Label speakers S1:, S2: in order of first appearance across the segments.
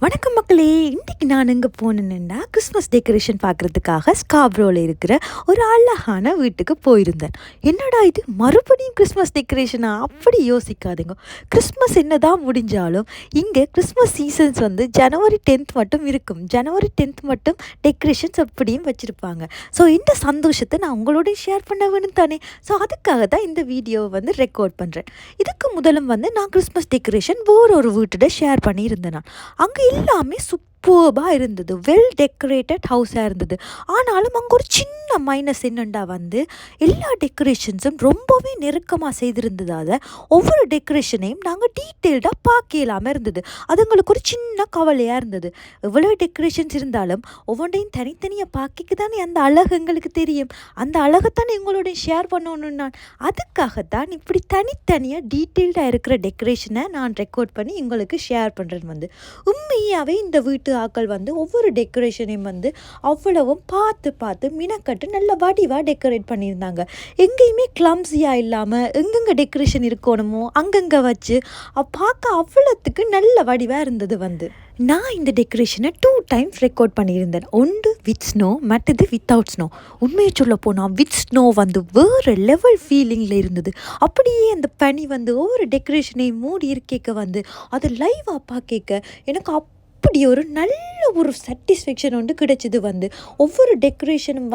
S1: வணக்கம் மக்களே. இன்றைக்கி நான் எங்கே போனேன்னா கிறிஸ்மஸ் டெக்கரேஷன் பார்க்குறதுக்காக ஸ்காப்ரோவில் இருக்கிற ஒரு அழகான வீட்டுக்கு போயிருந்தேன். என்னடா இது மறுபடியும் கிறிஸ்மஸ் டெக்கரேஷனா? அப்படி யோசிக்காதீங்க. கிறிஸ்மஸ் என்னதான் முடிஞ்சாலும் இங்கே கிறிஸ்மஸ் சீசன்ஸ் ஜனவரி 10th மட்டும் இருக்கும். ஜனவரி 10th மட்டும் டெக்கரேஷன்ஸ் அப்படியும் வச்சுருப்பாங்க. ஸோ இந்த சந்தோஷத்தை நான் உங்களோட ஷேர் பண்ண வேணும் தானே. ஸோ அதுக்காக தான் இந்த வீடியோவை ரெக்கார்ட் பண்ணுறேன். இதுக்கு முதலும் நான் கிறிஸ்மஸ் டெக்கரேஷன் ஒரு வீட்டோட ஷேர் பண்ணியிருந்தேன். நான் அங்கே எல்லாமே சூப்பர்பாக இருந்தது. வெல் டெக்கரேட்டட் ஹவுஸாக இருந்தது. ஆனாலும் அங்கே ஒரு சின்ன மைனஸ் என்னண்டா எல்லா டெக்கரேஷன்ஸும் ரொம்பவே நெருக்கமாக செய்திருந்ததால் ஒவ்வொரு டெக்கரேஷனையும் நாங்கள் டீட்டெயில்டாக பார்க்க இல்லாமல் இருந்தது. அது எங்களுக்கு ஒரு சின்ன கவலையாக இருந்தது. எவ்வளோ டெக்கரேஷன்ஸ் இருந்தாலும் ஒவ்வொன்றையும் தனித்தனியாக பார்க்க தானே அந்த அழகு எங்களுக்கு தெரியும். அந்த அழகைத்தானே எங்களோட ஷேர் பண்ணணும். நான் அதுக்காகத்தான் இப்படி தனித்தனியாக டீட்டெயில்டாக இருக்கிற டெக்கரேஷனை நான் ரெக்கார்ட் பண்ணி உங்களுக்கு ஷேர் பண்ணுறேன். உண்மையாகவே இந்த வீட்டு ஆக்கள் ஒவ்வொரு டெக்கரேஷனையும் அவ்வளவும் பார்த்து மினக்கட்டு நல்ல வடிவாக டெக்கரேட் பண்ணியிருந்தாங்க. எங்கேயுமே கிளம்ஸியாக இல்லாமல் எங்கெங்கே டெக்கரேஷன் இருக்கணுமோ அங்கங்கே வச்சு பார்க்க அவ்வளோத்துக்கு நல்ல வடிவாக இருந்தது. நான் இந்த டெக்கரேஷனை 2 times ரெக்கார்ட் பண்ணியிருந்தேன். ஒன்று வித் ஸ்னோ, மற்றது வித்தவுட் ஸ்னோ. உண்மையை சொல்ல போனால் வித் ஸ்னோ வேறு லெவல் ஃபீலிங்கில் இருந்தது. அப்படியே அந்த பனி ஒவ்வொரு டெக்கரேஷனையும் மூடி இருக்க அது லைவாக பார்க்க எனக்கு அப்படி ஒரு நல்ல ஒரு சாட்டிஸ்ஃபேக்ஷன் கிடைச்சிது. ஒவ்வொரு டெக்கரேஷனும்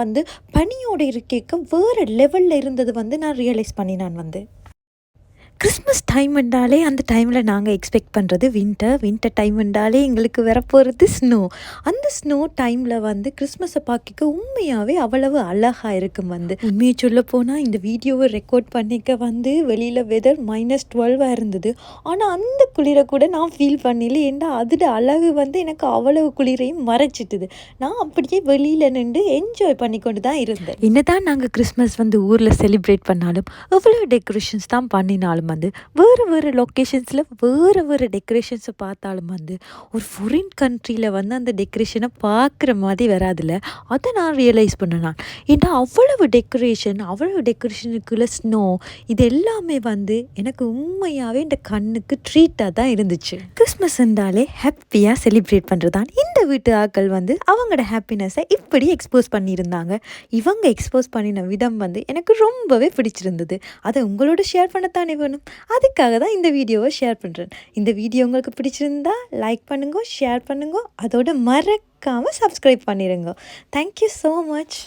S1: பனியோடு இருக்க வேறு லெவலில் இருந்தது நான் ரியலைஸ் பண்ணினான். கிறிஸ்மஸ் டைம் என்றாலே அந்த டைமில் நாங்கள் எக்ஸ்பெக்ட் பண்ணுறது வின்டர் டைம் என்றாலே எங்களுக்கு வரப்போகிறது ஸ்னோ. அந்த ஸ்னோ டைமில் கிறிஸ்மஸை பார்க்க உண்மையாகவே அவ்வளவு அழகாக இருக்கும். உண்மையை சொல்ல போனால் இந்த வீடியோவை ரெக்கார்ட் பண்ணிக்க வெளியில் வெதர் -12 இருந்தது. ஆனால் அந்த குளிரை கூட நான் ஃபீல் பண்ணல. ஏன்னா அதோட அழகு எனக்கு அவ்வளவு குளிரையும் மறைச்சிட்டுது. நான் அப்படியே வெளியில் நின்று என்ஜாய் பண்ணி கொண்டு தான் இருந்தேன். என்னதான் நாங்கள் கிறிஸ்மஸ் ஊரில் செலிப்ரேட் பண்ணாலும் எவ்வளோ டெக்கரேஷன்ஸ் தான் பண்ணினாலும் வேறு லொக்கேஷன்ஸில் வேறு டெக்கரேஷன்ஸை பார்த்தாலும் ஒரு ஃபாரின் கண்ட்ரியில் அந்த டெக்கரேஷனை பார்க்குற மாதிரி வராதுல்ல. அதை நான் ரியலைஸ் பண்ணேன். ஏன்னா அவ்வளவு டெக்கரேஷனுக்குள்ள ஸ்னோ இது எல்லாமே எனக்கு உண்மையாகவே இந்த கண்ணுக்கு ட்ரீட்டாக தான் இருந்துச்சு. கிறிஸ்மஸ் என்றாலே ஹாப்பியாக செலிப்ரேட் பண்ணுறது தான். இந்த வீட்டு ஆக்கள் அவங்களோட ஹாப்பினஸை இப்படி எக்ஸ்போஸ் பண்ணியிருந்தாங்க. இவங்க எக்ஸ்போஸ் பண்ணின விதம் எனக்கு ரொம்பவே பிடிச்சிருந்தது. அதை உங்களோட ஷேர் பண்ணத்தானே வேணும். அதுக்காக தான் இந்த வீடியோவை ஷேர் பண்ணுறேன். இந்த வீடியோ உங்களுக்கு பிடிச்சிருந்தா லைக் பண்ணுங்க, ஷேர் பண்ணுங்க, அதோட மறக்காமல் சப்ஸ்கிரைப் பண்ணிடுங்க. Thank you so much.